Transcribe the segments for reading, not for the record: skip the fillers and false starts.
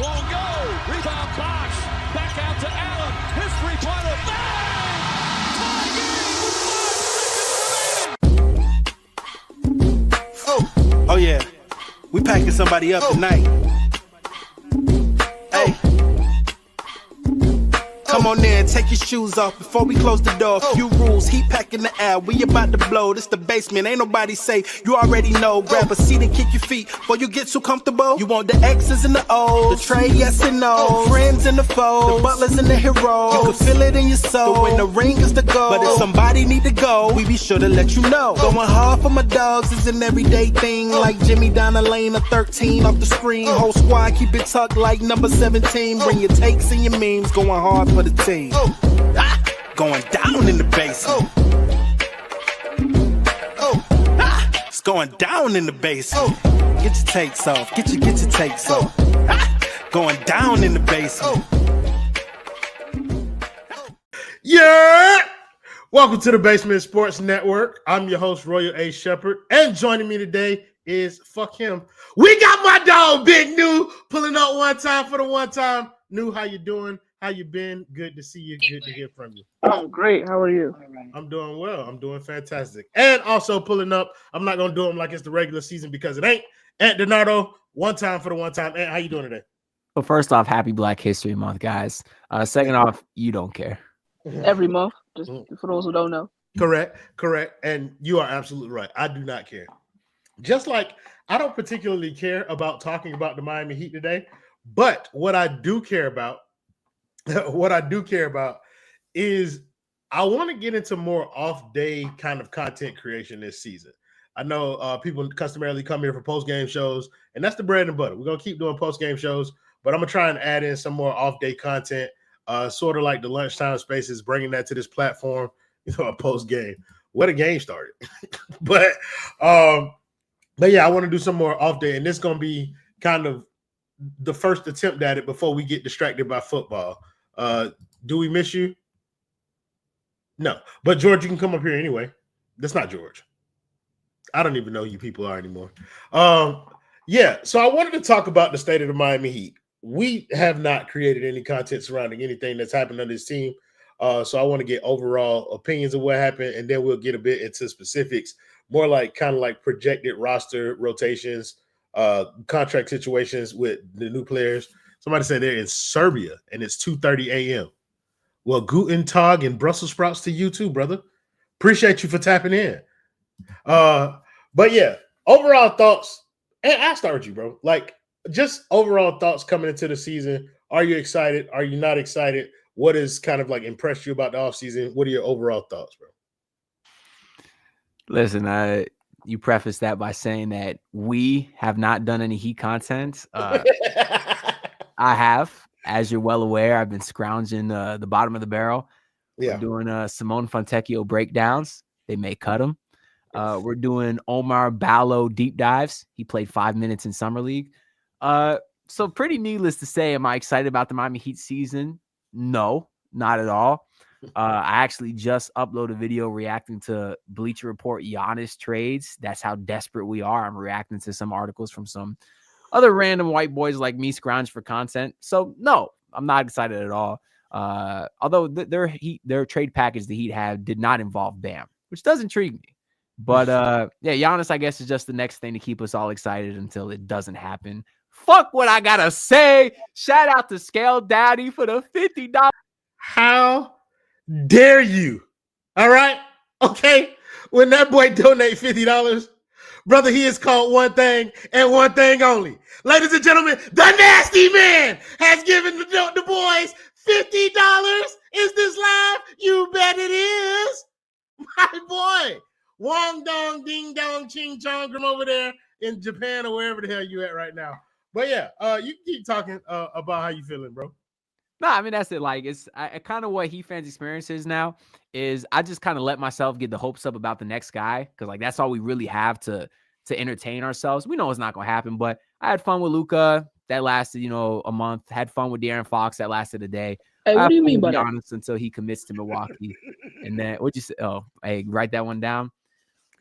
Won't go. Rebound Bosh. Back out to Allen. His three-pointer. Bang! Tie game with 5 seconds remaining. Oh yeah. We packing somebody up tonight. Hey. Come on in, take your shoes off before we close the door. Few rules, heat pack in the air, we about to blow. This the basement, ain't nobody safe, you already know. Grab a seat and kick your feet before you get too comfortable. You want the X's and the O's, the tray, yes and no. Friends and the foes, the butlers and the heroes. You can feel it in your soul, but when the ring is the goal. But if somebody need to go, we be sure to let you know. Going hard for my dogs is an everyday thing. Like Jimmy down the lane of 13 off the screen. Whole squad keep it tucked like number 17. Bring your takes and your memes, going hard for the team. Going down in the basement. It's going down in the basement. Get your takes off. Get your takes off. Going down in the basement. Yeah! Welcome to the Basement Sports Network. I'm your host, Royal A. Shepherd, and joining me today is fuck him. We got my dog, Big New, pulling up one time for the one time. New, how you doing? How you been? Good to see you. Good to hear from you. I'm great. How are you? I'm doing well. I'm doing fantastic. And also pulling up, I'm not gonna do them like it's the regular season because it ain't. Ant Donato, one time for the one time. Ant, how you doing today? Well, first off, happy Black History Month, guys. Second off, you don't care. Every month, just for those who don't know. Correct. And you are absolutely right. I do not care. Just like I don't particularly care about talking about the Miami Heat today, but what I do care about is I want to get into more off-day kind of content creation this season. I know people customarily come here for post-game shows, and that's the bread and butter. We're going to keep doing post-game shows, but I'm going to try and add in some more off-day content, sort of like the lunchtime spaces, bringing that to this platform, a post-game. What a game started. But yeah, I want to do some more off-day, and this is going to be kind of the first attempt at it before we get distracted by football. Do we miss you? No. But George, you can come up here anyway. That's not George. I don't even know who you people are anymore. Yeah, so I wanted to talk about the state of the Miami Heat. We have not created any content surrounding anything that's happened on this team. So I want to get overall opinions of what happened, and then we'll get a bit into specifics, more like kind of like projected roster rotations, contract situations with the new players. Somebody said they're in Serbia, and it's 2:30 a.m. Well, Guten Tag and Brussels sprouts to you too, brother. Appreciate you for tapping in. But yeah, overall thoughts. And I'll start with you, bro. Like, just overall thoughts coming into the season. Are you excited? Are you not excited? What has kind of like impressed you about the offseason? What are your overall thoughts, bro? Listen, you preface that by saying that we have not done any Heat content. I have, as you're well aware, I've been scrounging the bottom of the barrel. Yeah. We're doing Simone Fontecchio breakdowns. They may cut them. We're doing Omar Ballo deep dives. He played 5 minutes in Summer League. So pretty needless to say, am I excited about the Miami Heat season? No, not at all. I actually just uploaded a video reacting to Bleacher Report Giannis trades. That's how desperate we are. I'm reacting to some articles from some other random white boys like me scrounge for content. So no, I'm not excited at all. Although their trade package the Heat have did not involve Bam, which does intrigue me. But yeah, Giannis, I guess, is just the next thing to keep us all excited until it doesn't happen. Fuck what I gotta say. Shout out to Scale Daddy for the $50. How dare you? All right. Okay. When that boy donate $50, brother, he is called one thing and one thing only. Ladies and gentlemen, the Nasty Man has given the boys $50. Is this live? You bet it is. My boy. Wong dong, ding dong, ching chong from over there in Japan or wherever the hell you at right now. But yeah, you can keep talking about how you feeling, bro. No, I mean, that's it. Like, it's kind of what Heat fans' experience is now is I just kind of let myself get the hopes up about the next guy because, like, that's all we really have to entertain ourselves. We know it's not going to happen, but I had fun with Luka. That lasted, a month. Had fun with De'Aaron Fox. That lasted a day. Hey, what do you mean by that? Honest, until he commits to Milwaukee. And then, what'd you say? Oh, hey, write that one down.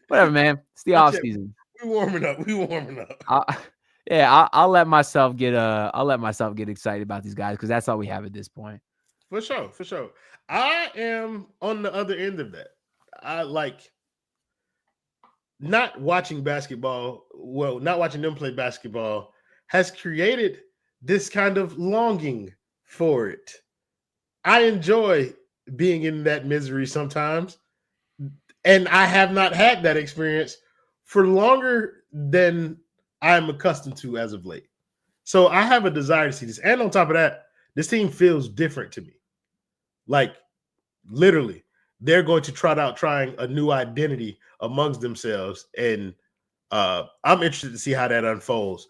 Whatever, man. It's the offseason. We warming up. Yeah, I'll let myself get excited about these guys because that's all we have at this point. For sure. I am on the other end of that. I like not watching basketball. Well, not watching them play basketball has created this kind of longing for it. I enjoy being in that misery sometimes, and I have not had that experience for longer than I'm accustomed to as of late. So I have a desire to see this. And on top of that, this team feels different to me. Like, literally, they're going to trot out trying a new identity amongst themselves. And I'm interested to see how that unfolds.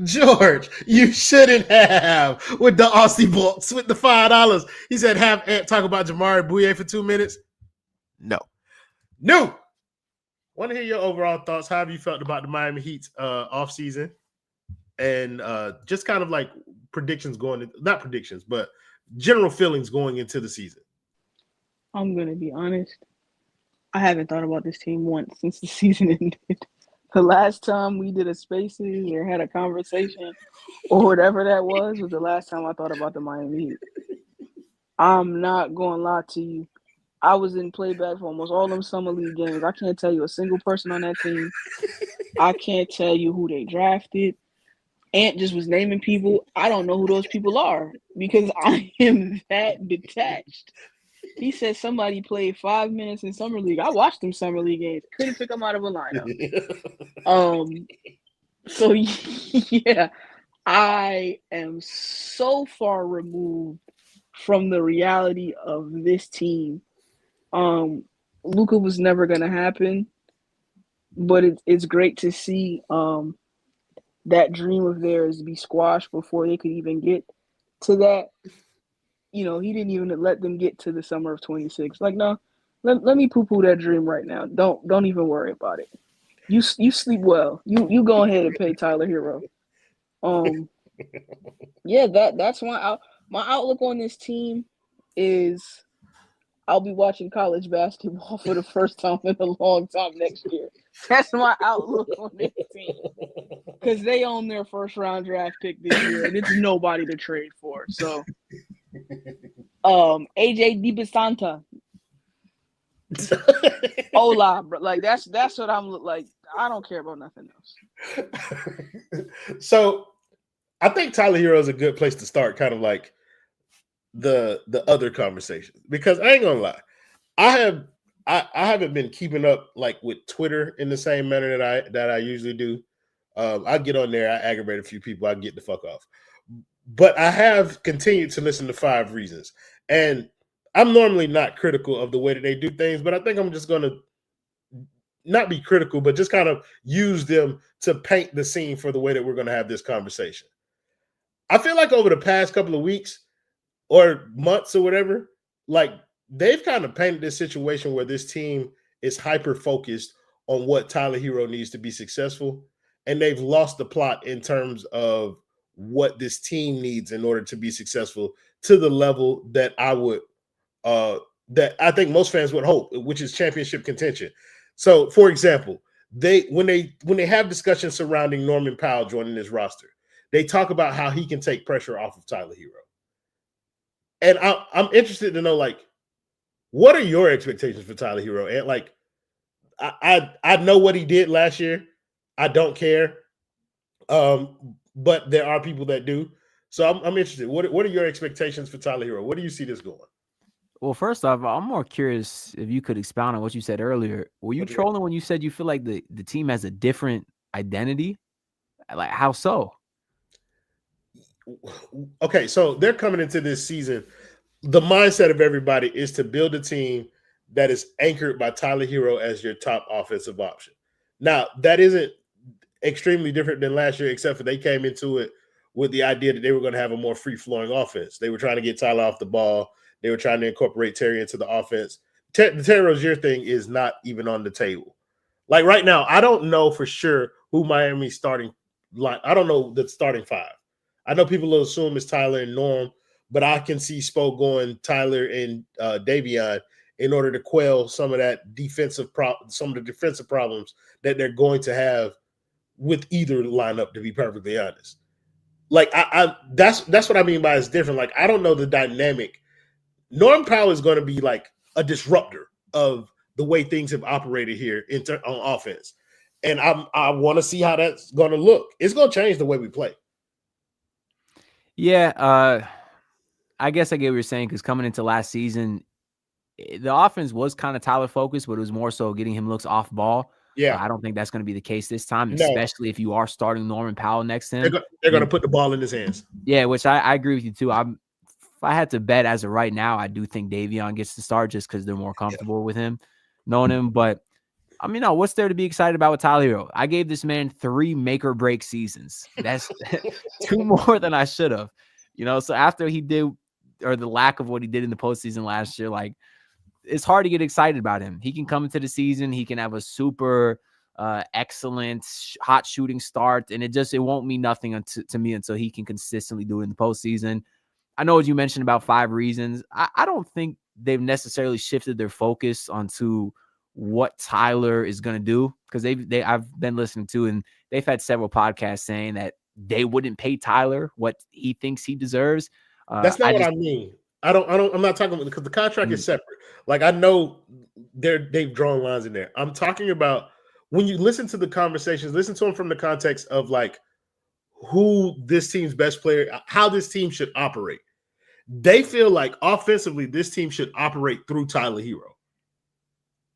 George, you shouldn't have with the Aussie Bucks with the $5. He said, have Ant talk about Jamari Bouye for 2 minutes. No. Want to hear your overall thoughts. How have you felt about the Miami Heat's offseason? And just kind of like predictions not predictions, but general feelings going into the season. I'm going to be honest. I haven't thought about this team once since the season ended. The last time we did a Spaces or had a conversation or whatever that was the last time I thought about the Miami Heat. I'm not going to lie to you. I was in playback for almost all them summer league games. I can't tell you a single person on that team. I can't tell you who they drafted. Ant just was naming people. I don't know who those people are because I am that detached. He said somebody played 5 minutes in summer league. I watched them summer league games. Couldn't pick them out of a lineup. So yeah, I am so far removed from the reality of this team. Luka was never gonna happen, but it's great to see that dream of theirs be squashed before they could even get to that. You know, he didn't even let them get to the summer of 26. Like, no, let me poo-poo that dream right now. Don't even worry about it. You sleep well. You go ahead and pay Tyler Herro. Yeah, that's my outlook on this team is I'll be watching college basketball for the first time in a long time next year. That's my outlook on this team. Because they own their first round draft pick this year, and it's nobody to trade for. So, AJ DiBasanta. Hola, bro. Like that's what I'm like. I don't care about nothing else. So, I think Tyler Herro is a good place to start. Kind of like the other conversation, because I ain't gonna lie, I haven't been keeping up like with Twitter in the same manner that I usually do. I get on there, I aggravate a few people, I get the fuck off. But I have continued to listen to 5 Reasons, and I'm normally not critical of the way that they do things, but I think I'm just gonna not be critical, but just kind of use them to paint the scene for the way that we're gonna have this conversation. I feel like over the past couple of weeks or months or whatever, like they've kind of painted this situation where this team is hyper focused on what Tyler Herro needs to be successful, and they've lost the plot in terms of what this team needs in order to be successful to the level that that I think most fans would hope, which is championship contention. So, for example, when they have discussions surrounding Norman Powell joining this roster, they talk about how he can take pressure off of Tyler Herro. And I'm interested to know, like, what are your expectations for Tyler Herro? And like, I know what he did last year. I don't care, but there are people that do. So I'm interested. What are your expectations for Tyler Herro? Where do you see this going? Well, first off, I'm more curious if you could expound on what you said earlier. Were you trolling when you said you feel like the team has a different identity? Like, how so? Okay, so they're coming into this season. The mindset of everybody is to build a team that is anchored by Tyler Herro as your top offensive option. Now, that isn't extremely different than last year, except for they came into it with the idea that they were going to have a more free-flowing offense. They were trying to get Tyler off the ball. They were trying to incorporate Terry into the offense. The Terry Rozier thing is not even on the table. Like right now, I don't know for sure who Miami's starting line. I don't know the starting 5. I know people will assume it's Tyler and Norm, but I can see Spo going Tyler and Davion in order to quell some of that defensive some of the defensive problems that they're going to have with either lineup, to be perfectly honest. Like that's what I mean by it's different. Like I don't know the dynamic. Norm Powell is going to be like a disruptor of the way things have operated here on offense, and I want to see how that's going to look. It's going to change the way we play. Yeah, I guess I get what you're saying because coming into last season, the offense was kind of Tyler focused, but it was more so getting him looks off ball. Yeah, I don't think that's going to be the case this time, no. especially if you are starting Norman Powell next to him. They're going to put the ball in his hands. Yeah, which I agree with you too. If I had to bet as of right now, I do think Davion gets to start just because they're more comfortable with him, knowing him. But I mean, no, what's there to be excited about with Tyler Herro? I gave this man 3 make or break seasons. That's 2 more than I should have. So after he did, or the lack of what he did in the postseason last year, like it's hard to get excited about him. He can come into the season, he can have a super excellent hot shooting start, and it won't mean nothing to me until he can consistently do it in the postseason. I know what you mentioned about 5 reasons. I don't think they've necessarily shifted their focus onto what Tyler is going to do because I've been listening to, and they've had several podcasts saying that they wouldn't pay Tyler what he thinks he deserves. That's not what I mean. I'm not talking about because the contract is separate. Like I know they've drawn lines in there. I'm talking about when you listen to the conversations, listen to them from the context of like who this team's best player, how this team should operate. They feel like offensively, this team should operate through Tyler Herro.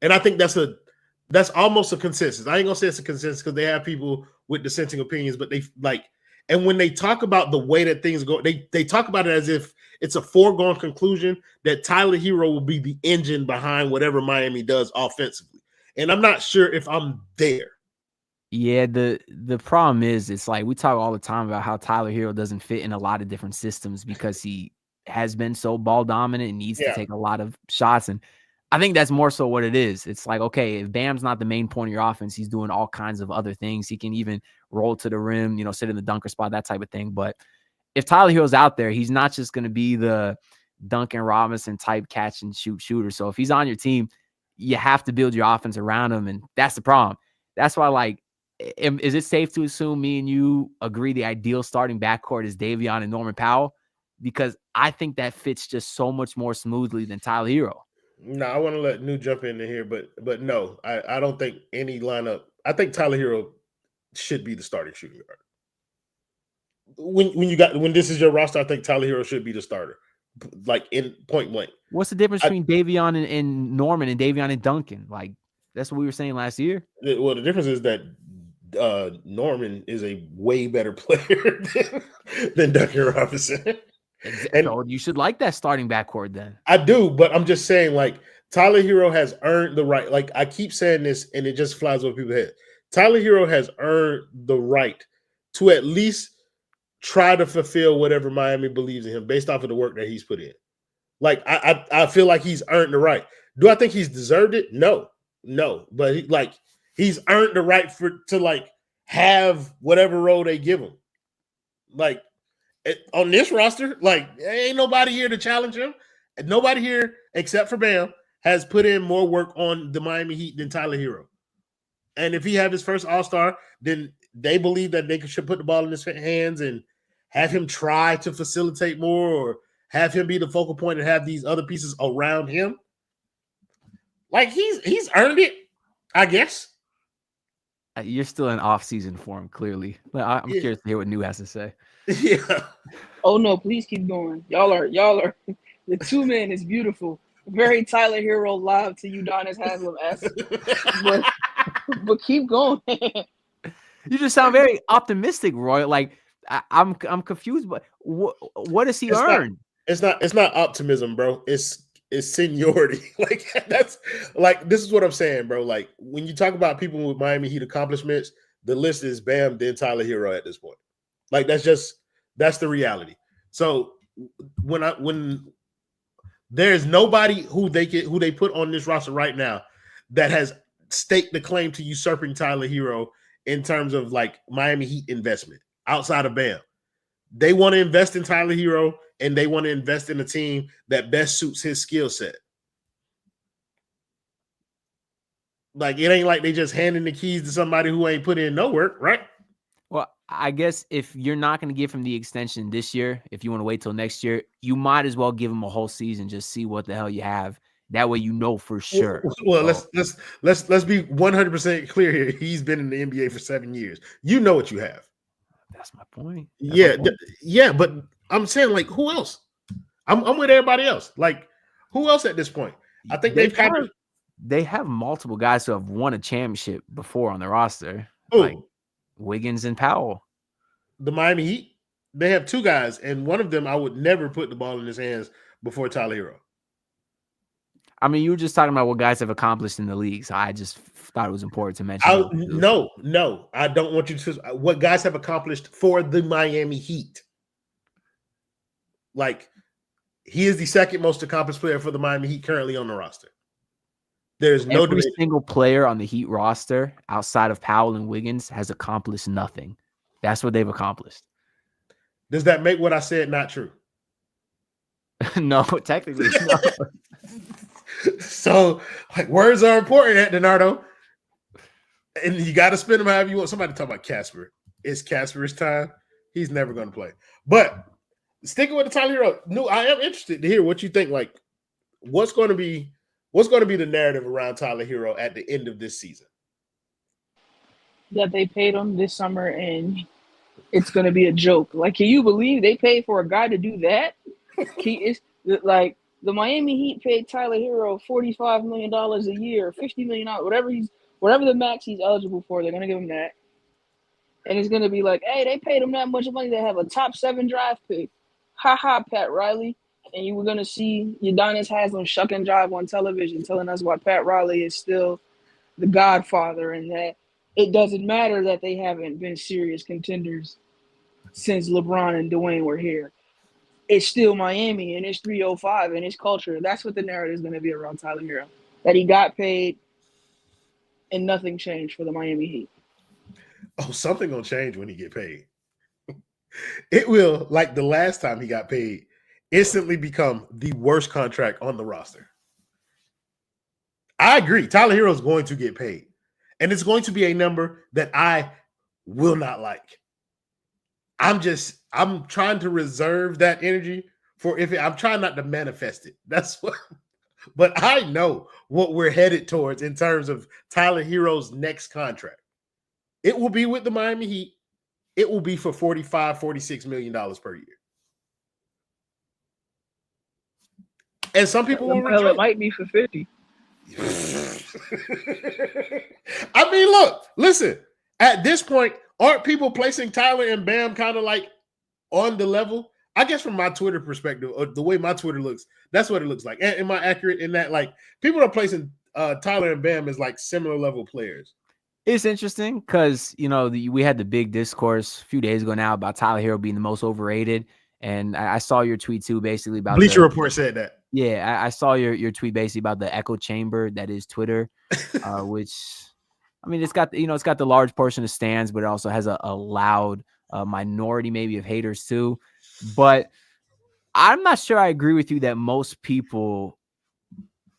And I think that's almost a consensus. I ain't gonna say it's a consensus because they have people with dissenting opinions, but they like, and when they talk about the way that things go, they talk about it as if it's a foregone conclusion that Tyler Herro will be the engine behind whatever Miami does offensively. And I'm not sure if I'm there. Yeah, the problem is it's like we talk all the time about how Tyler Herro doesn't fit in a lot of different systems because he has been so ball dominant and needs to take a lot of shots. And I think that's more so what it is. It's like, okay, if Bam's not the main point of your offense, he's doing all kinds of other things. He can even roll to the rim, sit in the dunker spot, that type of thing. But if Tyler Herro's out there, he's not just going to be the Duncan Robinson type catch and shoot shooter. So if he's on your team, you have to build your offense around him. And that's the problem. That's why, like, is it safe to assume me and you agree the ideal starting backcourt is Davion and Norman Powell? Because I think that fits just so much more smoothly than Tyler Herro. No, I want to let New jump in here, but no, I don't think any lineup. I think Tyler Herro should be the starting shooting guard. When this is your roster, I think Tyler Herro should be the starter, like in point blank. What's the difference between Davion and Norman and Davion and Duncan? Like that's what we were saying last year. Well, the difference is that Norman is a way better player than Duncan Robinson. And so you should like that starting backcourt then. I do, but I'm just saying, like, Tyler Herro has earned the right. Like, I keep saying this, and it just flies over people's head. Tyler Herro has earned the right to at least try to fulfill whatever Miami believes in him based off of the work that he's put in. Like, I feel like he's earned the right. Do I think he's deserved it? No. But he's earned the right to have whatever role they give him. Like, on this roster, like, ain't nobody here to challenge him. Nobody here, except for Bam, has put in more work on the Miami Heat than Tyler Herro. And if he had his first All-Star, then they believe that they should put the ball in his hands and have him try to facilitate more or have him be the focal point and have these other pieces around him. Like, he's earned it, I guess. You're still in off-season form, clearly. But I'm curious to hear what New has to say. Yeah. Oh no, please keep going. Y'all are the 2-man is beautiful. Very Tyler Herro live to Udonis Haslem-esque. but keep going. You just sound very optimistic, Roy. Like I'm confused, but what does he earn? It's not optimism, bro. It's seniority. Like that's like this is what I'm saying, bro. Like when you talk about people with Miami Heat accomplishments, the list is Bam, then Tyler Herro at this point. Like that's the reality. So when there's nobody who they put on this roster right now that has staked the claim to usurping Tyler Herro in terms of like Miami Heat investment outside of Bam. They want to invest in Tyler Herro and they want to invest in a team that best suits his skill set. Like it ain't like they just handing the keys to somebody who ain't put in no work, right? I guess if you're not going to give him the extension this year, if you want to wait till next year, you might as well give him a whole season. Just see what the hell you have. That way, you know for sure. Well, let's be 100% clear here. He's been in the NBA for 7 years. You know what you have. That's my point. Yeah, but I'm saying, like, who else? I'm with everybody else. Like, who else at this point? I think they have multiple guys who have won a championship before on their roster. Ooh. Like Wiggins and Powell. The Miami Heat, they have two guys, and one of them I would never put the ball in his hands before Tyler Herro. I mean, you were just talking about what guys have accomplished in the league, so I just thought it was important to mention. No, I don't want you to. What guys have accomplished for the Miami Heat. Like, he is the second most accomplished player for the Miami Heat currently on the roster. There's no Every debate. single player on the Heat roster outside of Powell and Wiggins has accomplished nothing. That's what they've accomplished. Does that make what I said not true? No, technically no. So, like, words are important at Donardo. And you got to spend them however you want. Somebody talk about Kasper. It's Kasper's time. He's never going to play. But sticking with the Tyler Herro, I am interested to hear what you think. Like, what's going to be the narrative around Tyler Herro at the end of this season? That they paid him this summer, and it's going to be a joke. Like, can you believe they paid for a guy to do that? It's like the Miami Heat paid Tyler Herro $45 million a year, $50 million, whatever the max he's eligible for. They're going to give him that, and it's going to be like, hey, they paid him that much money to have a top 7 draft pick. Ha ha, Pat Riley. And you were going to see Udonis Haslem shuck and jive on television telling us why Pat Riley is still the godfather and that it doesn't matter that they haven't been serious contenders since LeBron and Dwayne were here. It's still Miami, and it's 305, and it's culture. That's what the narrative is going to be around Tyler Herro, that he got paid and nothing changed for the Miami Heat. Oh, something going to change when he get paid. It will, like the last time he got paid, instantly become the worst contract on the roster. I agree. Tyler Herro is going to get paid. And it's going to be a number that I will not like. I'm trying to reserve that energy for I'm trying not to manifest it. That's what, but I know what we're headed towards in terms of Tyler Herro's next contract. It will be with the Miami Heat. It will be for $45, $46 million per year. And some people will retract. It might be for 50. I mean, look, listen, at this point, aren't people placing Tyler and Bam kind of like on the level? I guess from my Twitter perspective, or the way my Twitter looks, that's what it looks like. Am I accurate in that? Like, people are placing Tyler and Bam as like similar level players. It's interesting because, we had the big discourse a few days ago now about Tyler Herro being the most overrated. And I saw your tweet too, basically about Bleacher Report said that. Yeah, I saw your tweet basically about the echo chamber that is Twitter, which, I mean, it's got the large portion of stands, but it also has a loud minority maybe of haters too. But I'm not sure I agree with you that most people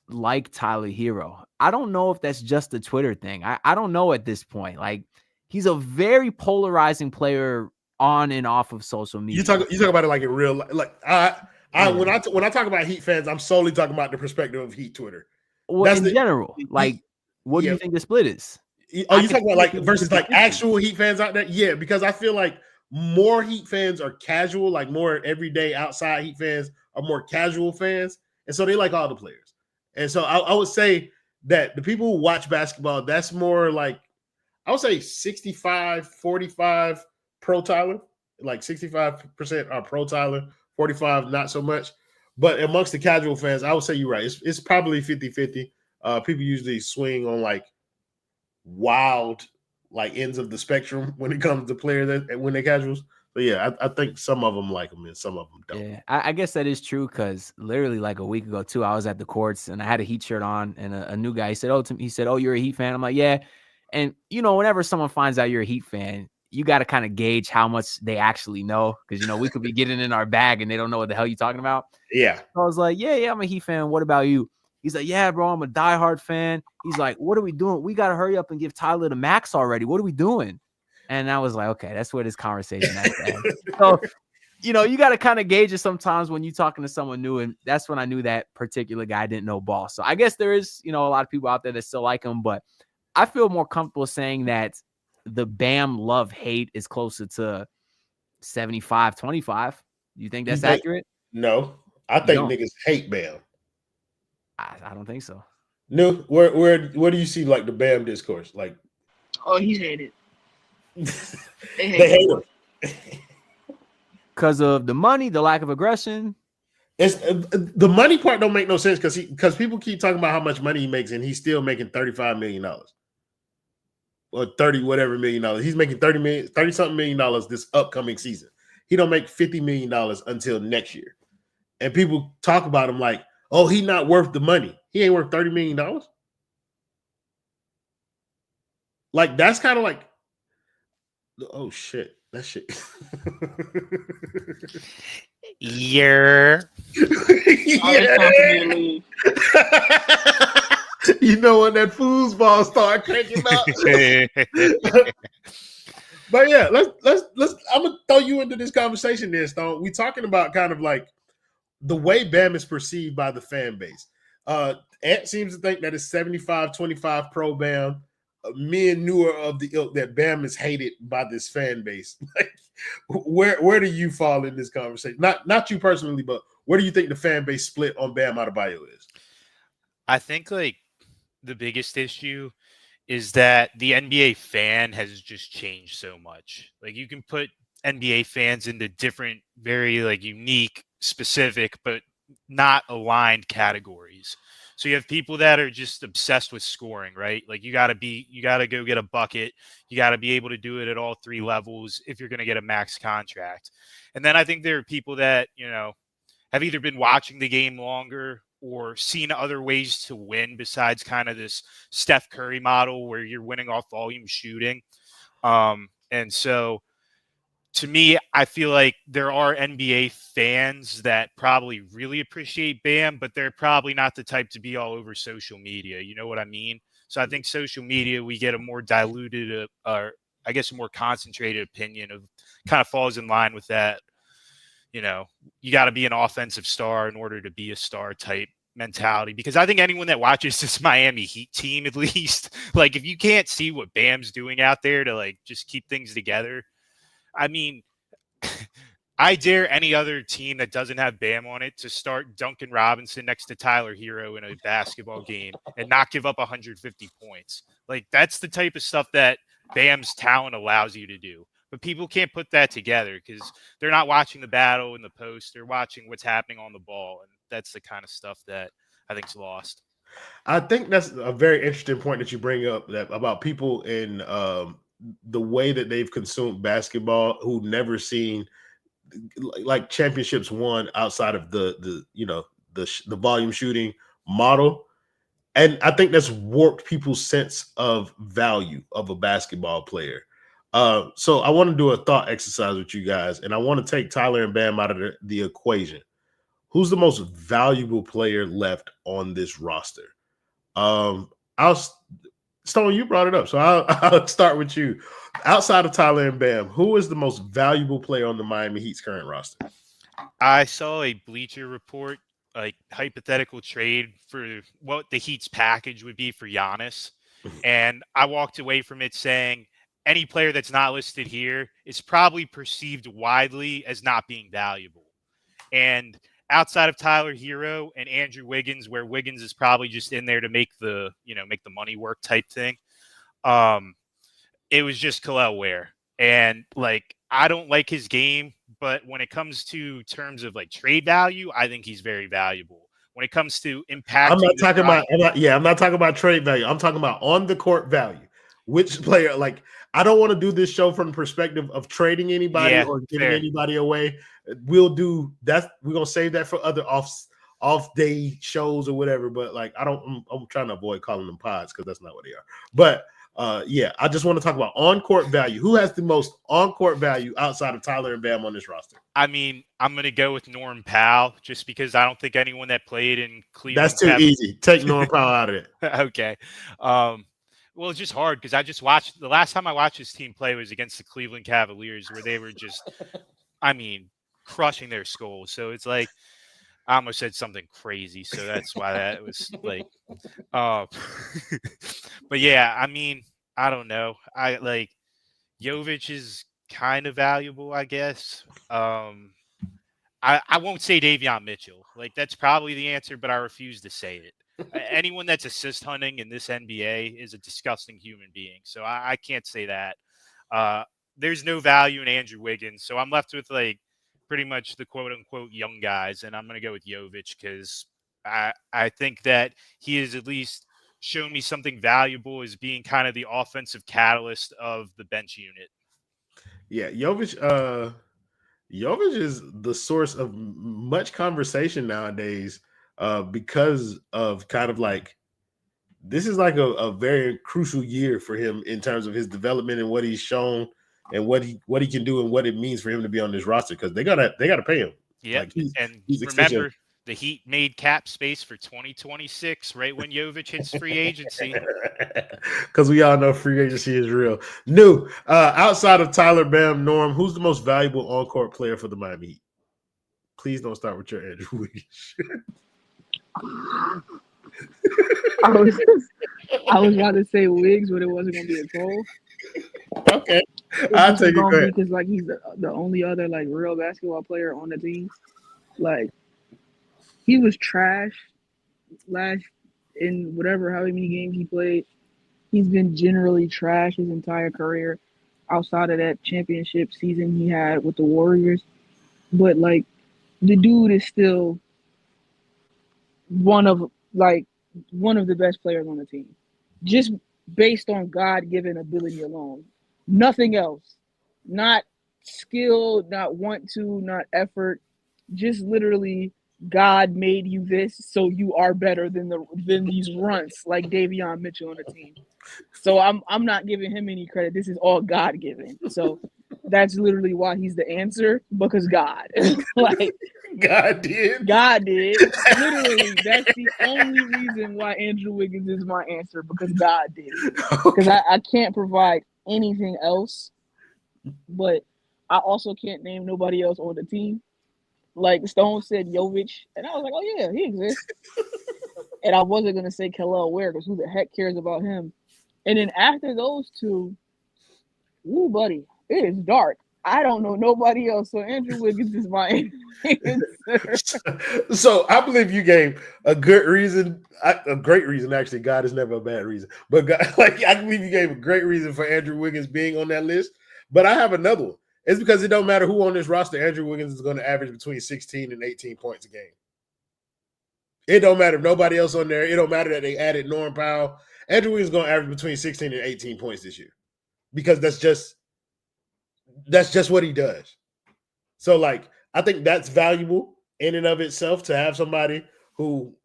like Tyler Herro. I don't know if that's just a Twitter thing. I don't know at this point. Like, he's a very polarizing player on and off of social media. You talk about it like in real life. Like when I talk about Heat fans, I'm solely talking about the perspective of Heat Twitter. Well, that's general. Like, what do you think the split is? Oh, you talking about like versus like actual Heat fans out there? Yeah, because I feel like more Heat fans are casual, like more everyday outside Heat fans are more casual fans, and so they like all the players. And so I would say that the people who watch basketball, that's more like, I would say 65-45 pro Tyler, like 65% are pro Tyler, 45 not so much. But amongst the casual fans, I would say you're right. It's probably 50-50. People usually swing on like wild like ends of the spectrum when it comes to players when they're casuals. But yeah, I think some of them like them and some of them don't. Yeah, I guess that is true because literally like a week ago too, I was at the courts and I had a Heat shirt on, and a new guy said, "Oh, you're a Heat fan?" I'm like, "Yeah." And whenever someone finds out you're a Heat fan, you got to kind of gauge how much they actually know, because we could be getting in our bag and they don't know what the hell you're talking about. Yeah. So I was like, yeah, I'm a Heat fan. What about you? He's like, yeah, bro, I'm a diehard fan. He's like, what are we doing? We got to hurry up and give Tyler the max already. What are we doing? And I was like, okay, that's where this conversation has to end. So, you got to kind of gauge it sometimes when you're talking to someone new. And that's when I knew that particular guy didn't know ball. So I guess there is, a lot of people out there that still like him. But I feel more comfortable saying that the Bam love hate is closer to 75-25. You think that's accurate? No. I think niggas hate Bam. I don't think so. No, where do you see like the Bam discourse? Like, oh, he's hated. They hate him because of the money, the lack of aggression. It's the money part don't make no sense because people keep talking about how much money he makes and he's still making $35 million or 30 whatever $million. He's making 30 something $million this upcoming season. He don't make $50 million until next year, and people talk about him like, oh, he's not worth the money. He ain't worth $30 million. Like that's kind of like, oh shit, that shit. Yeah. You know when that foosball start cranking up. But yeah, let's I'm gonna throw you into this conversation there, Stone. We talking about kind of like the way Bam is perceived by the fan base. Ant seems to think that it's 75-25 pro Bam. Me and Newer of the ilk that Bam is hated by this fan base. Like, where do you fall in this conversation? Not you personally, but where do you think the fan base split on Bam Adebayo is? I think like the biggest issue is that the NBA fan has just changed so much. Like you can put NBA fans into different, very like unique, specific, but not aligned categories. So you have people that are just obsessed with scoring, right? Like you got to go get a bucket. You got to be able to do it at all three levels if you're going to get a max contract. And then I think there are people that, have either been watching the game longer or seen other ways to win besides kind of this Steph Curry model where you're winning off volume shooting. And so to me, I feel like there are NBA fans that probably really appreciate Bam, but they're probably not the type to be all over social media. You know what I mean? So I think social media, we get a more diluted, or I guess a more concentrated opinion of kind of falls in line with that. You got to be an offensive star in order to be a star type mentality, because I think anyone that watches this Miami Heat team, at least, like if you can't see what Bam's doing out there to like just keep things together, I mean, I dare any other team that doesn't have Bam on it to start Duncan Robinson next to Tyler Herro in a basketball game and not give up 150 points. Like that's the type of stuff that Bam's talent allows you to do. But people can't put that together because they're not watching the battle in the post. They're watching what's happening on the ball. And that's the kind of stuff that I think's lost. I think that's a very interesting point that you bring up about people in the way that they've consumed basketball who never seen like championships won outside of the volume shooting model. And I think that's warped people's sense of value of a basketball player. So I want to do a thought exercise with you guys, and I want to take Tyler and Bam out of the equation. Who's the most valuable player left on this roster? Stone, you brought it up, so I'll start with you. Outside of Tyler and Bam, who is the most valuable player on the Miami Heat's current roster? I saw a Bleacher Report, like hypothetical trade for what the Heat's package would be for Giannis, and I walked away from it saying any player that's not listed here is probably perceived widely as not being valuable. And outside of Tyler Herro and Andrew Wiggins, where Wiggins is probably just in there to make the money work type thing, it was just Kel'el Ware. And like, I don't like his game, but when it comes to terms of like trade value, I think he's very valuable. When it comes to impact, I'm not talking about trade value. I'm talking about on the court value. Which player, like, I don't want to do this show from the perspective of trading anybody or giving anybody away. We'll do that. We're going to save that for other off day shows or whatever. But like, I'm trying to avoid calling them pods because that's not what they are. But I just want to talk about on-court value. Who has the most on-court value outside of Tyler and Bam on this roster? I mean, I'm going to go with Norm Powell just because I don't think anyone that played in Cleveland. That's too easy. Take Norm Powell out of it. Okay. Well, it's just hard because I just watched the last time I watched this team play was against the Cleveland Cavaliers, where they were just, I mean, crushing their skulls. So it's like I almost said something crazy, so that's why that was like, uh, but yeah, I mean, I don't know. I like Jovic is kind of valuable, I guess. I won't say Davion Mitchell. Like that's probably the answer, but I refuse to say it. Anyone that's assist hunting in this NBA is a disgusting human being. So I can't say that. There's no value in Andrew Wiggins. So I'm left with like pretty much the quote unquote young guys. And I'm going to go with Jovic because I think that he has at least shown me something valuable as being kind of the offensive catalyst of the bench unit. Yeah, Jovic is the source of much conversation nowadays because of kind of like this is like a very crucial year for him in terms of his development and what he's shown and what he can do and what it means for him to be on this roster because they gotta pay him. Yeah, like and he's remember the Heat made cap space for 2026 right when Jovic hits free agency. Because we all know free agency is real. New outside of Tyler Bam, Norm, who's the most valuable on-court player for the Miami Heat? Please don't start with your Andrew Wiggins. I was about to say Wiggs, but it wasn't going to be a troll. Okay, I'll take it. Go ahead. Because like he's the only other like real basketball player on the team. Like he was trash last in however many games he played. He's been generally trash his entire career, outside of that championship season he had with the Warriors. But like the dude is still one of the best players on the team, just based on God-given ability alone. Nothing else. Not skill, not want to, not effort. Just literally, God made you this, so you are better than these runts like Davion Mitchell on the team. So I'm not giving him any credit. This is all God-given. So that's literally why he's the answer, because God. Like God did. Literally, that's the only reason why Andrew Wiggins is my answer, because God did. Because I can't provide anything else, but I also can't name nobody else on the team. Like Stone said Jovic, and I was like, oh yeah, he exists. And I wasn't going to say Kel'el Ware, because who the heck cares about him? And then after those two, ooh, buddy, it is dark. I don't know nobody else. So Andrew Wiggins is my answer. So I believe you gave a good reason, a great reason. Actually, God is never a bad reason. But God, I believe you gave a great reason for Andrew Wiggins being on that list. But I have another one. It's because it don't matter who on this roster, Andrew Wiggins is going to average between 16 and 18 points a game. It don't matter if nobody else on there. It don't matter that they added Norm Powell. Andrew Wiggins is going to average between 16 and 18 points this year because that's just what he does. So, like, I think that's valuable in and of itself to have somebody who,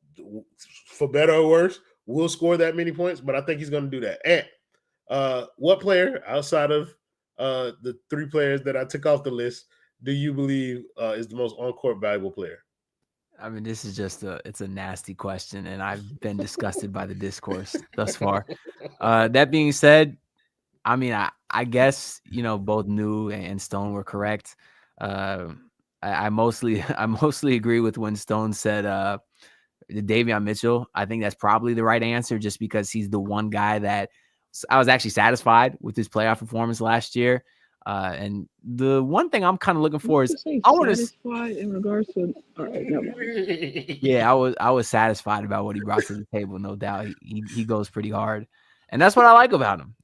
for better or worse, will score that many points. But I think he's going to do that. And what player outside of the three players that I took off the list do you believe is the most on-court valuable player? I mean, this is just it's a nasty question, and I've been disgusted by the discourse thus far. That being said, I mean, I guess, both New and Stone were correct. I mostly agree with when Stone said Davion Mitchell. I think that's probably the right answer, just because he's the one guy that I was actually satisfied with his playoff performance last year. And the one thing I'm kind of looking for is I want to satisfied in regards to. All right, never mind. Yeah, I was satisfied about what he brought to the table, no doubt. He goes pretty hard, and that's what I like about him.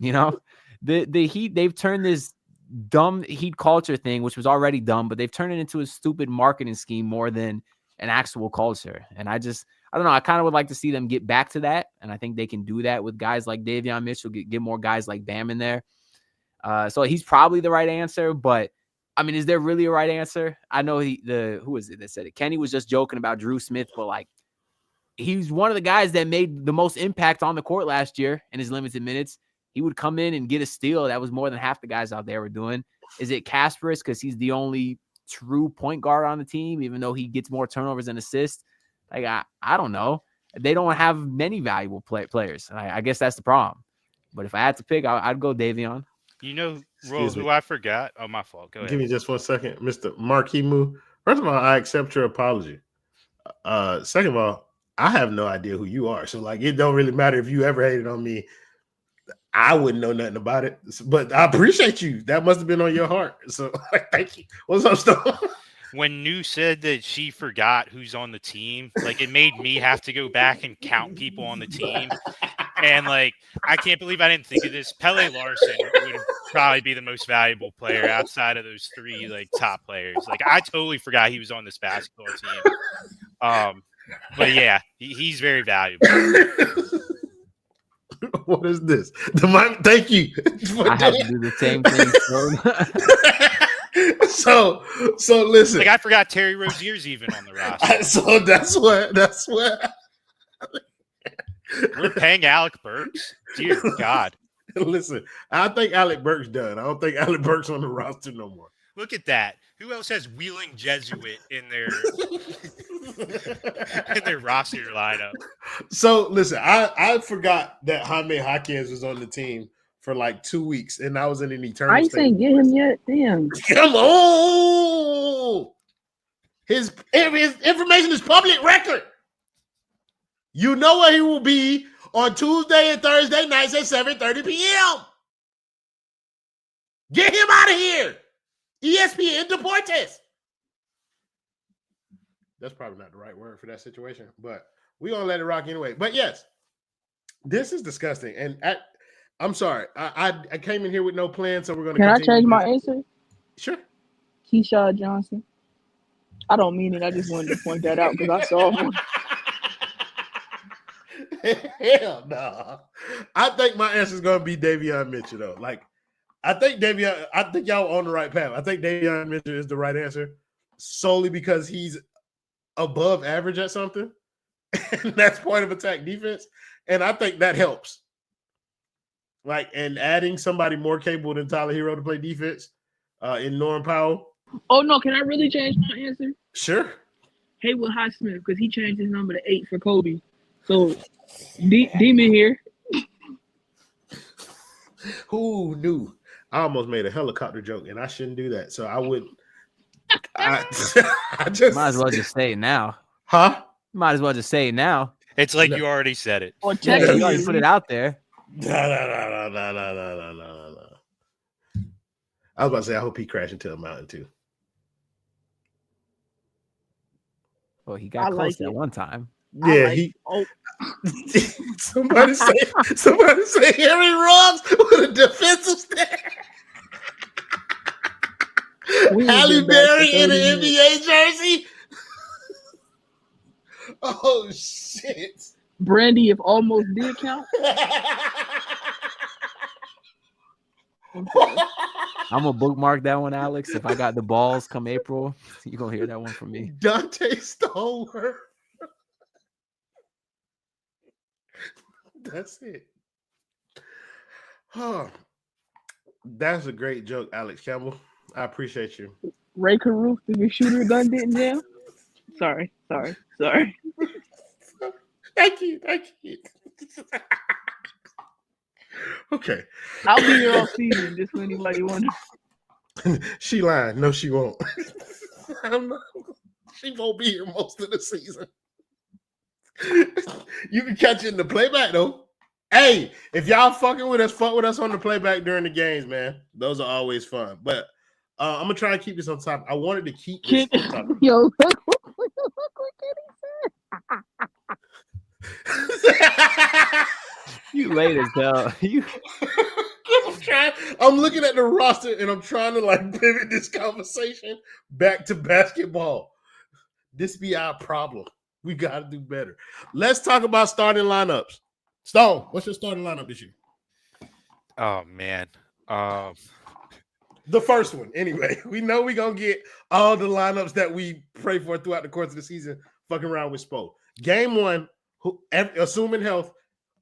The Heat, they've turned this dumb Heat culture thing, which was already dumb, but they've turned it into a stupid marketing scheme more than an actual culture. And I don't know. I kind of would like to see them get back to that, and I think they can do that with guys like Davion Mitchell. Get more guys like Bam in there. So he's probably the right answer, but I mean, is there really a right answer? I know who was it that said it? Kenny was just joking about Drew Smith, but like he's one of the guys that made the most impact on the court last year in his limited minutes. He would come in and get a steal. That was more than half the guys out there were doing. Is it Kasparas because he's the only true point guard on the team, even though he gets more turnovers and assists? Like I don't know. They don't have many valuable players. I guess that's the problem. But if I had to pick, I'd go Davion. You know, who I forgot? Oh, my fault. Go ahead. Give me just 1 second, Mr. Markimu. First of all, I accept your apology. Second of all, I have no idea who you are, so like it don't really matter if you ever hated on me. I wouldn't know nothing about it, but I appreciate you. That must have been on your heart. So thank you. What's up, Stone? When New said that she forgot who's on the team, like it made me have to go back and count people on the team. And like, I can't believe I didn't think of this. Pele Larson would probably be the most valuable player outside of those three like top players. Like I totally forgot he was on this basketball team. But yeah, he's very valuable. What is this? Thank you. I have to do the same thing. So listen. Like I forgot Terry Rozier's even on the roster. So that's what. We're paying Alec Burks. Dear God. Listen, I think Alec Burks done. I don't think Alec Burks on the roster no more. Look at that. Who else has Wheeling Jesuit in their roster lineup? So listen, I forgot that Jaime Jaquez was on the team for like 2 weeks, and I was in an eternal. I ain't get him yet. Damn. Come on. His information is public record. You know where he will be on Tuesday and Thursday nights at 7:30 p.m. Get him out of here. ESPN Deportes. That's probably not the right word for that situation, but we're going to let it rock anyway. But yes, this is disgusting. And I'm sorry. I came in here with no plan, so we're going to Can I change my answer? Sure. Keyshawn Johnson. I don't mean it. I just wanted to point that out because I saw him. Hell no. I think my answer is going to be Davion Mitchell, though. Like, I think y'all on the right path. I think Davion Mitchell is the right answer solely because he's above average at something. And that's point of attack defense. And I think that helps. Like, and adding somebody more capable than Tyler Herro to play defense in Norm Powell. Oh, no. Can I really change my answer? Sure. Haywood Highsmith, because he changed his number to 8 for Kobe. So, Demon here. Who knew? I almost made a helicopter joke, and I shouldn't do that. So I wouldn't. I just might as well just say it now. Huh? Might as well just say it now. It's like you already said it. Or you already put it out there. No. I was about to say, I hope he crashed into a mountain too. Well, he got close that one time. Yeah, somebody say Harry Ruggs with a defensive stand. Halle Berry in an NBA jersey. Oh shit! Brandy, if almost did count. I'm gonna bookmark that one, Alex. If I got the balls come April, you're gonna hear that one from me. Dante Stoller. That's it. Oh, that's a great joke, Alex Campbell. I appreciate you. Ray Caruth, if your shooter gun didn't jam. Sorry. Thank you. Okay. I'll be here all season, just for anybody wondering. She lying. No, she won't. I don't know. She won't be here most of the season. You can catch it in the playback, though. Hey, if y'all fucking with us, fuck with us on the playback during the games, man. Those are always fun. But I'm going to try and keep this on top. I wanted to keep this on top. Yo, look what Kenny said. You late as hell. I'm looking at the roster and I'm trying to like pivot this conversation back to basketball. This be our problem. We got to do better. Let's talk about starting lineups. Stone, what's your starting lineup this year? Oh, man. The first one, anyway. We know we're going to get all the lineups that we pray for throughout the course of the season fucking around with Spo. Game one, assuming health,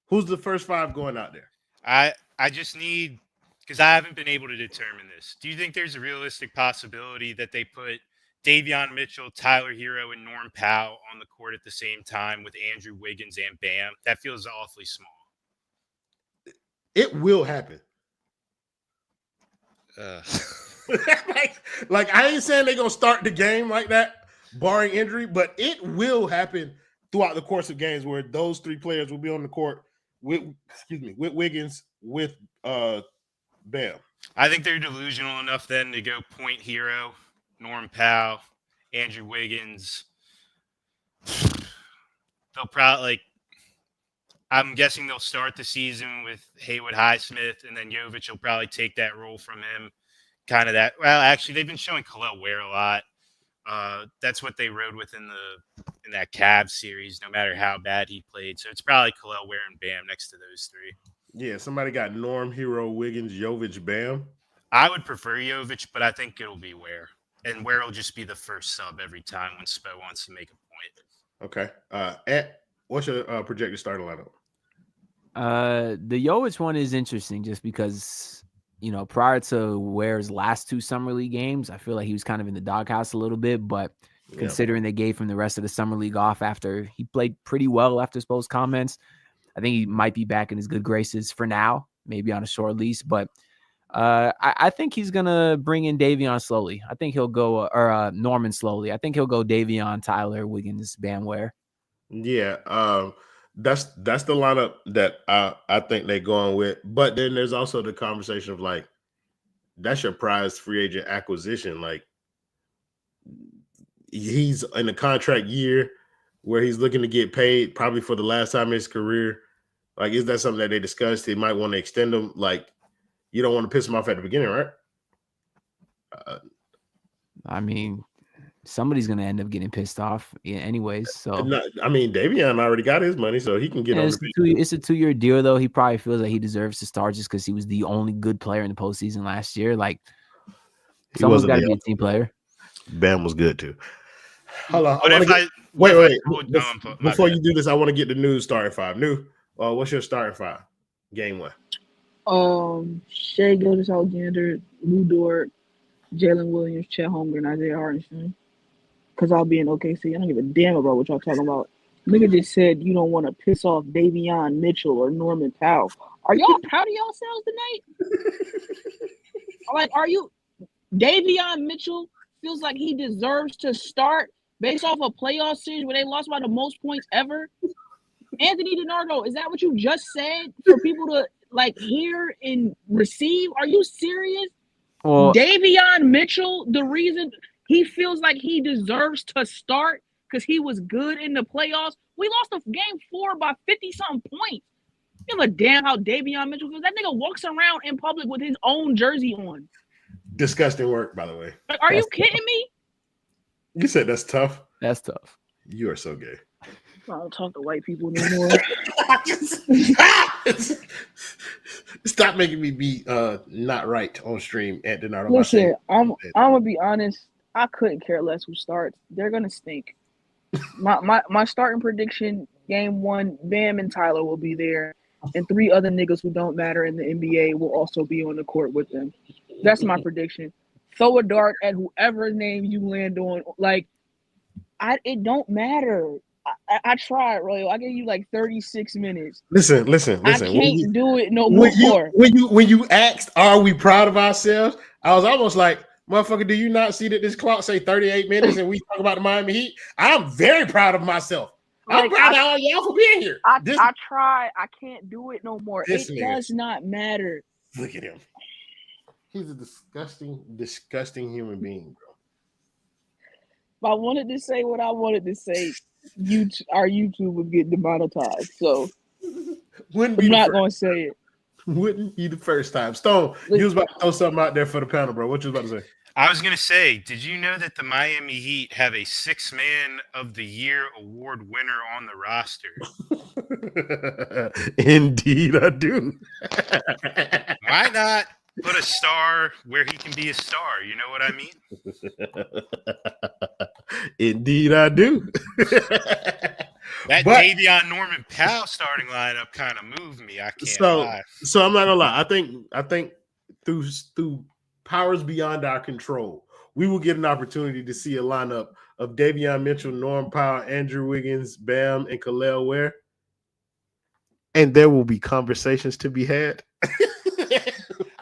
who's the first 5 going out there? I just need, because I haven't been able to determine this. Do you think there's a realistic possibility that they put Davion Mitchell, Tyler Herro, and Norm Powell on the court at the same time with Andrew Wiggins and Bam? That feels awfully small. It will happen. like I ain't saying they're gonna start the game like that, barring injury, but it will happen throughout the course of games where those three players will be on the court with Wiggins, with Bam. I think they're delusional enough then to go point Herro, Norm Powell, Andrew Wiggins. They'll probably I'm guessing they'll start the season with Haywood Highsmith, and then Jovic will probably take that role from him. Kind of that. Well, actually, they've been showing Kel'el Ware a lot. That's what they rode with in that Cavs series, no matter how bad he played. So it's probably Kel'el Ware and Bam next to those three. Yeah, somebody got Norm, Herro, Wiggins, Jovic, Bam. I would prefer Jovic, but I think it'll be Ware. And Ware will just be the first sub every time when Spo wants to make a point. Okay. What's your projected starting lineup? The Jovic one is interesting just because, prior to Ware's last two Summer League games, I feel like he was kind of in the doghouse a little bit, but considering they gave him the rest of the Summer League off after he played pretty well after Spo's comments, I think he might be back in his good graces for now, maybe on a short lease, but I think he's going to bring in Davion slowly. I think he'll go, or Norman slowly. I think he'll go Davion, Tyler, Wiggins, Bam, Ware. Yeah, that's the lineup that I think they're going with. But then there's also the conversation of like, that's your prized free agent acquisition. Like, he's in a contract year where he's looking to get paid probably for the last time in his career. Like, is that something that they discussed? They might want to extend him. Like, you don't want to piss him off at the beginning, right? I mean, somebody's going to end up getting pissed off anyways. So Davion already got his money, so he can get on it's a 2-year deal, though. He probably feels like he deserves to start just because he was the only good player in the postseason last year. Like, someone's got to be a team player. Bam was good, too. Hold on. Wait. Before you do this, I want to get the new starting five. What's your starting five? Game one. Shai Gilgeous-Alexander, Lou Dort, Jalen Williams, Chet Holmgren, Isaiah Hartenstein. Because I'll be in OKC. I don't give a damn about what y'all talking about. Nigga just said you don't want to piss off Davion Mitchell or Norman Powell. Are y'all proud of yourselves tonight? Like, are you? Davion Mitchell feels like he deserves to start based off a playoff series where they lost by the most points ever. Anthony DiNardo, is that what you just said for people to like hear and receive? Are you serious? Well, Davion Mitchell, the reason he feels like he deserves to start because he was good in the playoffs. We lost game 4 by 50-something points. Give a damn how Davion Mitchell feels. That nigga walks around in public with his own jersey on. Disgusting work, by the way. Like, are you kidding me? You said that's tough? That's tough. You are so gay. I don't talk to white people anymore. Stop making me be not right on stream at DiNardo. Listen, I'm gonna be honest. I couldn't care less who starts. They're gonna stink. My starting prediction: game 1, Bam and Tyler will be there, and 3 other niggas who don't matter in the NBA will also be on the court with them. That's my prediction. Throw a dart at whoever name you land on. Like, it don't matter. I tried, Royal. I gave you like 36 minutes. Listen. I can't do it no more. When you asked, are we proud of ourselves? I was almost like, motherfucker, do you not see that this clock say 38 minutes and we talk about the Miami Heat? I'm very proud of myself. I'm proud of all y'all for being here. I tried. I can't do it no more. It does not matter. Look at him. He's a disgusting human being, bro. If I wanted to say what I wanted to say, our YouTube would get demonetized. So I'm not going to say it. Wouldn't be the first time. Stone, you was about to throw something out there for the panel, bro. What you was about to say? I was going to say, did you know that the Miami Heat have a 6-Man of the Year award winner on the roster? Indeed, I do. Why not put a star where he can be a star? You know what I mean? Indeed, I do. That Davion Norman Powell starting lineup kind of moved me. I can't lie. So I'm not gonna lie. I think through powers beyond our control, we will get an opportunity to see a lineup of Davion Mitchell, Norm Powell, Andrew Wiggins, Bam, and Kel'el Ware. And there will be conversations to be had.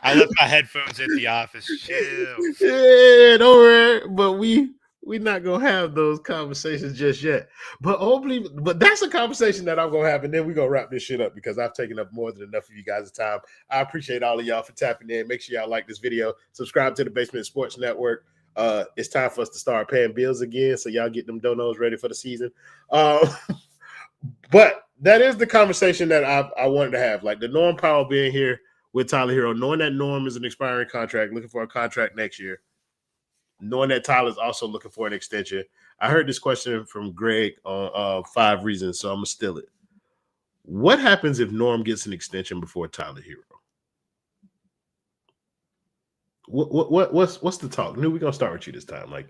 I left my headphones at the office. Chill. Yeah, don't worry. But we not gonna have those conversations just yet. But hopefully, but that's a conversation that I'm gonna have, and then we're gonna wrap this shit up because I've taken up more than enough of you guys' time. I appreciate all of y'all for tapping in. Make sure y'all like this video, subscribe to the Basement Sports Network. It's time for us to start paying bills again, so y'all get them donos ready for the season. But that is the conversation that I wanted to have, like the Norm Powell being here with Tyler Herro, knowing that Norm is an expiring contract, looking for a contract next year, knowing that Tyler's also looking for an extension. I heard this question from Greg on 5 Reasons, so I'm going to steal it. What happens if Norm gets an extension before Tyler Herro? What's the talk? We're gonna start with you this time. Like,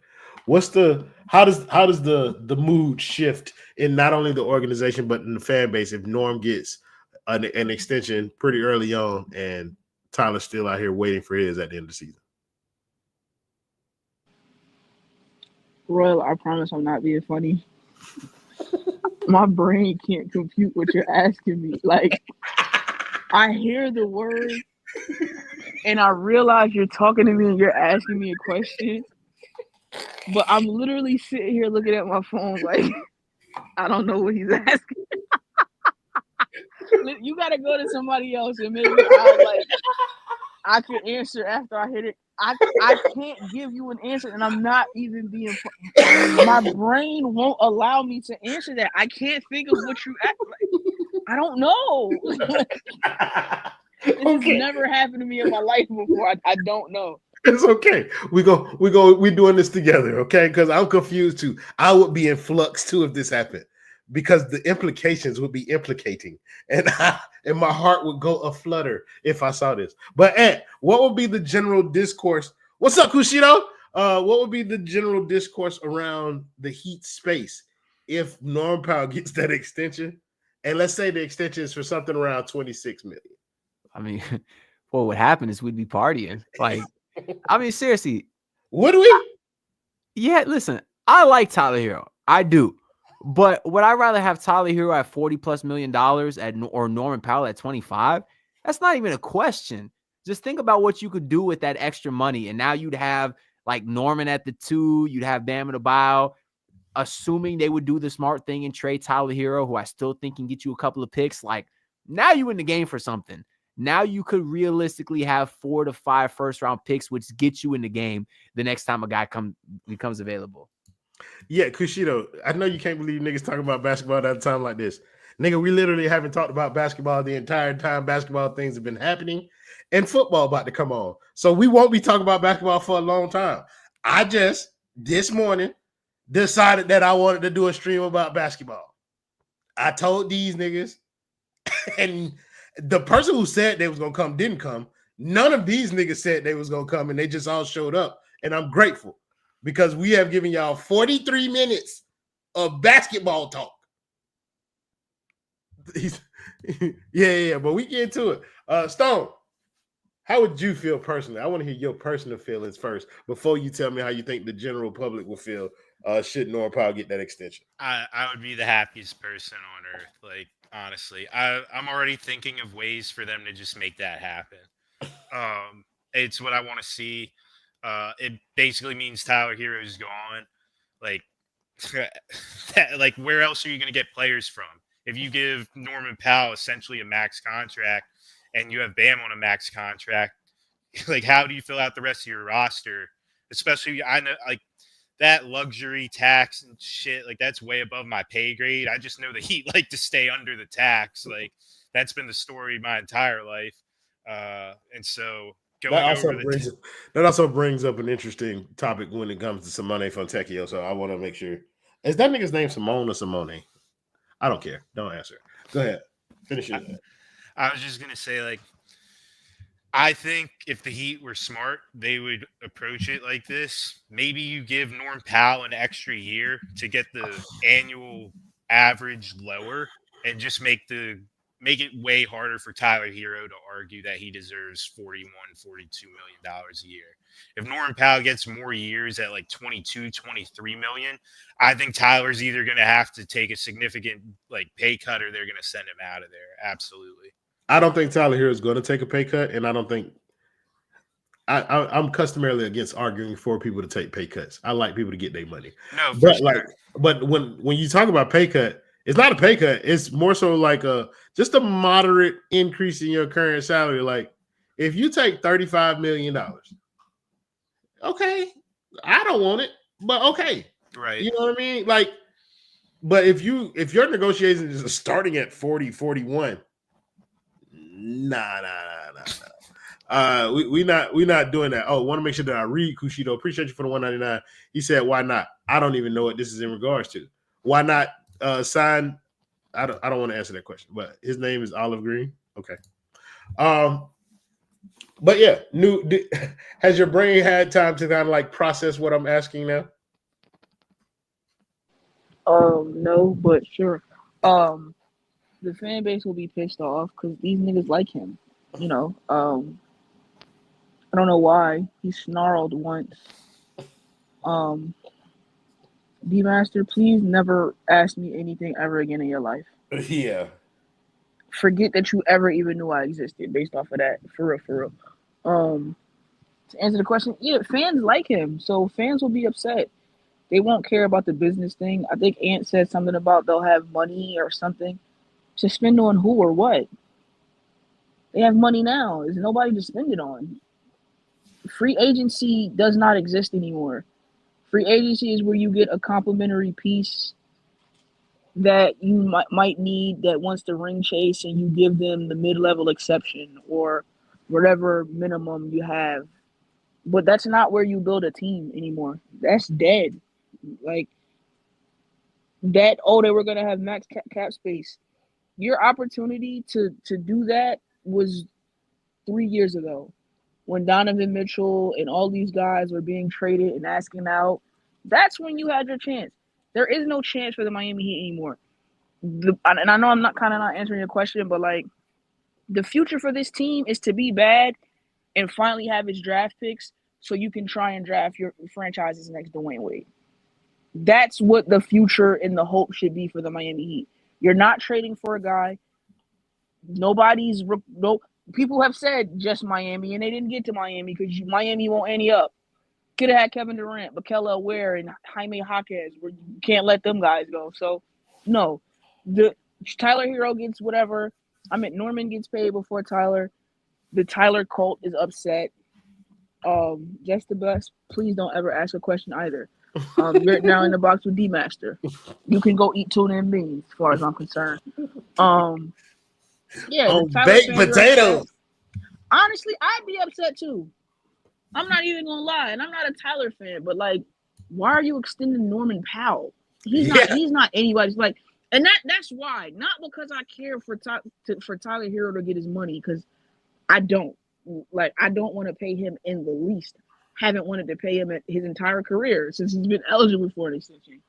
how does the mood shift in not only the organization but in the fan base if Norm gets an extension pretty early on and Tyler's still out here waiting for his at the end of the season? Royal, I promise I'm not being funny. My brain can't compute what you're asking me. Like, I hear the word and I realize you're talking to me and you're asking me a question, but I'm literally sitting here looking at my phone like, I don't know what he's asking. You got to go to somebody else and maybe I can answer after I hit it. I can't give you an answer, and I'm not even being. My brain won't allow me to answer that. I can't think of what you ask. Like, I don't know. This has never happened to me in my life before. I don't know. It's okay. We're doing this together, okay? Because I'm confused too. I would be in flux too if this happened, because the implications would be implicating, and my heart would go aflutter if I saw this. But Ant, what would be the general discourse? What's up, Kushito? What would be the general discourse around the Heat space if Norm Powell gets that extension? And let's say the extension is for something around $26 million. I mean, what would happen is we'd be partying. Like, I mean, seriously. Would we? Yeah, listen, I like Tyler Herro. I do. But would I rather have Tyler Herro at $40+ million or Norman Powell at 25? That's not even a question. Just think about what you could do with that extra money. And now you'd have like Norman at the 2, you'd have Bam Adebayo, assuming they would do the smart thing and trade Tyler Herro, who I still think can get you a couple of picks. Like, now you in the game for something. Now you could realistically have 4 to 5 first-round picks, which gets you in the game the next time a guy becomes available. Yeah, Kushito, I know you can't believe niggas talking about basketball at a time like this. Nigga, we literally haven't talked about basketball the entire time basketball things have been happening, and football about to come on. So we won't be talking about basketball for a long time. I just, this morning, decided that I wanted to do a stream about basketball. I told these niggas, and the person who said they was going to come didn't come. None of these niggas said they was going to come, and they just all showed up, and I'm grateful because we have given y'all 43 minutes of basketball talk. Yeah, but we get into it. Stone, how would you feel personally? I want to hear your personal feelings first before you tell me how you think the general public will feel should Norm Powell get that extension. I would be the happiest person on earth. Like, honestly, I'm already thinking of ways for them to just make that happen. It's what I want to see. It basically means Tyler Herro is gone. Like, like, where else are you going to get players from? If you give Norman Powell essentially a max contract and you have Bam on a max contract, like, how do you fill out the rest of your roster? Especially, I know, like, that luxury tax and shit, like, that's way above my pay grade. I just know the Heat like to stay under the tax. Like, that's been the story my entire life. And so that also brings up an interesting topic when it comes to Simone Fontecchio. So I want to make sure. Is that nigga's name Simone or Simone? I don't care. Don't answer. Go ahead. Finish it. I was just going to say, like, I think if the Heat were smart, they would approach it like this. Maybe you give Norm Powell an extra year to get the annual average lower and just make it way harder for Tyler Herro to argue that he deserves $41, $42 million a year. If Norm Powell gets more years at like 22, 23 million, I think Tyler's either going to have to take a significant like pay cut or they're going to send him out of there. Absolutely. I don't think Tyler Herro is going to take a pay cut, and I don't think I'm customarily against arguing for people to take pay cuts. I like people to get their money. No, for But sure. but when you talk about pay cut, it's not a pay cut. It's more so like just a moderate increase in your current salary. Like if you take $35 million, okay, I don't want it, but okay. Right. You know what I mean? Like, but if your negotiations is starting at 40, 41, nah. We not doing that. Oh, want to make sure that I read Kushito. Appreciate you for the 199. He said, "Why not?" I don't even know what this is in regards to. Why not sign? I don't want to answer that question, but his name is Olive Green. Okay. But yeah, has your brain had time to kind of like process what I'm asking now? No, but sure. The fan base will be pissed off because these niggas like him. You know, I don't know why he snarled once. D-Master, please never ask me anything ever again in your life. Yeah. Forget that you ever even knew I existed based off of that. For real. To answer the question, yeah, fans like him, so fans will be upset. They won't care about the business thing. I think Ant said something about they'll have money or something to spend on who or what. They have money now. There's nobody to spend it on. Free agency does not exist anymore. Free agency is where you get a complimentary piece that you might need that wants the ring chase, and you give them the mid-level exception or whatever minimum you have. But that's not where you build a team anymore. That's dead. Like that. Oh, they were gonna have max cap space. Your opportunity to do that was 3 years ago, when Donovan Mitchell and all these guys were being traded and asking out. That's when you had your chance. There is no chance for the Miami Heat anymore. And I know I'm not answering your question, but like the future for this team is to be bad and finally have its draft picks so you can try and draft your franchise's next Dwayne Wade. That's what the future and the hope should be for the Miami Heat. You're not trading for a guy. People have said just Miami, and they didn't get to Miami because Miami won't ante up. Could have had Kevin Durant, but Kel'el, Ware, and Jaime Jaquez, where you can't let them guys go. So, no. The Tyler Herro gets whatever. Norman gets paid before Tyler. The Tyler cult is upset. Just the best. Please don't ever ask a question either. You're now in the box with D-Master. You can go eat tuna and beans, as far as I'm concerned. Yeah, the Tyler baked potatoes. Honestly, I'd be upset too. I'm not even gonna lie, and I'm not a Tyler fan, but like, why are you extending Norman Powell? He's not anybody's like, and that's why. Not because I care for Tyler Herro to get his money, because I don't want to pay him in the least. Haven't wanted to pay him his entire career since he's been eligible for an extension.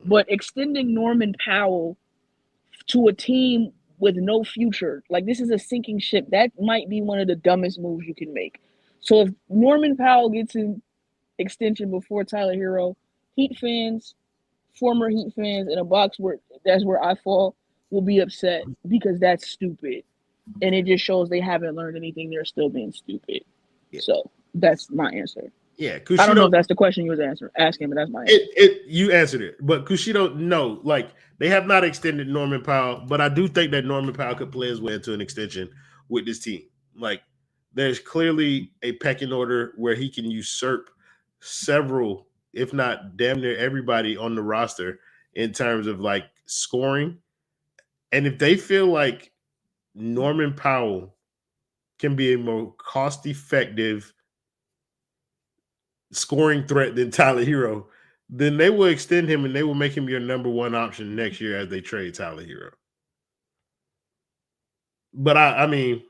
But extending Norman Powell to a team with no future, like this is a sinking ship. That might be one of the dumbest moves you can make. So if Norman Powell gets an extension before Tyler Herro, Heat fans, former Heat fans in a box that's where I fall, will be upset because that's stupid. And it just shows they haven't learned anything. They're still being stupid. Yeah. So that's my answer. Yeah, Kushito, I don't know if that's the question you was asking, but that's my answer. You answered it. But Kushito, no, like they have not extended Norman Powell, but I do think that Norman Powell could play his way into an extension with this team. Like there's clearly a pecking order where he can usurp several, if not damn near everybody on the roster in terms of like scoring. And if they feel like Norman Powell can be a more cost-effective scoring threat than Tyler Herro, then they will extend him and they will make him your number one option next year as they trade Tyler Herro. But I mean,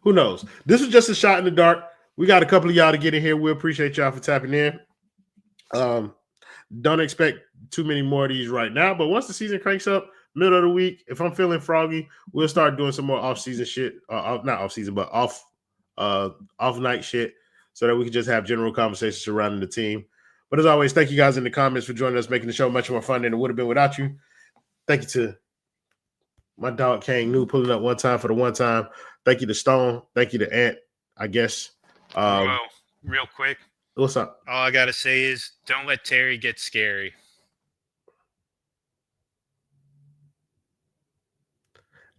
who knows? This was just a shot in the dark. We got a couple of y'all to get in here. We appreciate y'all for tapping in. Don't expect too many more of these right now, but once the season cranks up, middle of the week, if I'm feeling froggy, we'll start doing some more off-season shit. Not off-season, but off-night shit, so that we can just have general conversations surrounding the team. But as always, thank you guys in the comments for joining us, making the show much more fun than it would have been without you. Thank you to My dog Kang New pulling up one time for the one time. Thank you to Stone. Thank you to Ant, I guess. Whoa, real quick. What's up? All I got to say is don't let Terry get scary.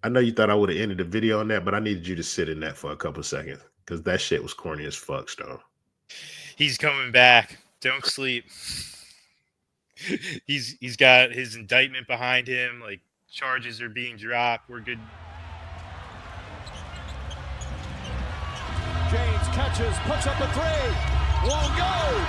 I know you thought I would have ended the video on that, but I needed you to sit in that for a couple seconds because that shit was corny as fuck, Stone. He's coming back. Don't sleep. He's got his indictment behind him. Like, charges are being dropped. We're good. James catches, puts up a three. Won't go.